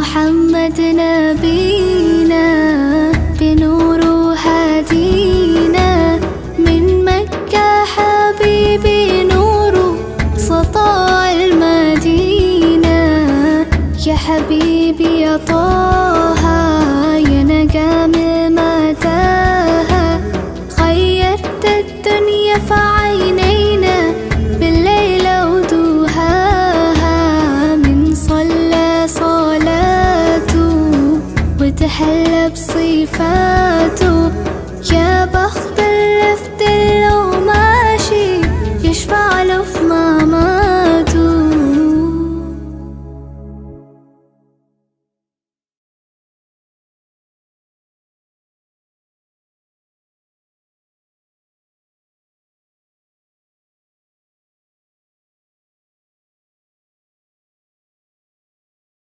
محمد نبينا بنور هادينا، من مكة حبيبي نور سطاع المدينة. يا حبيبي يا طه يا نجم متاهة، خيرت الدنيا في عينينا بالليل ودوهاها. من صلى صلاته وتحلى بصفاته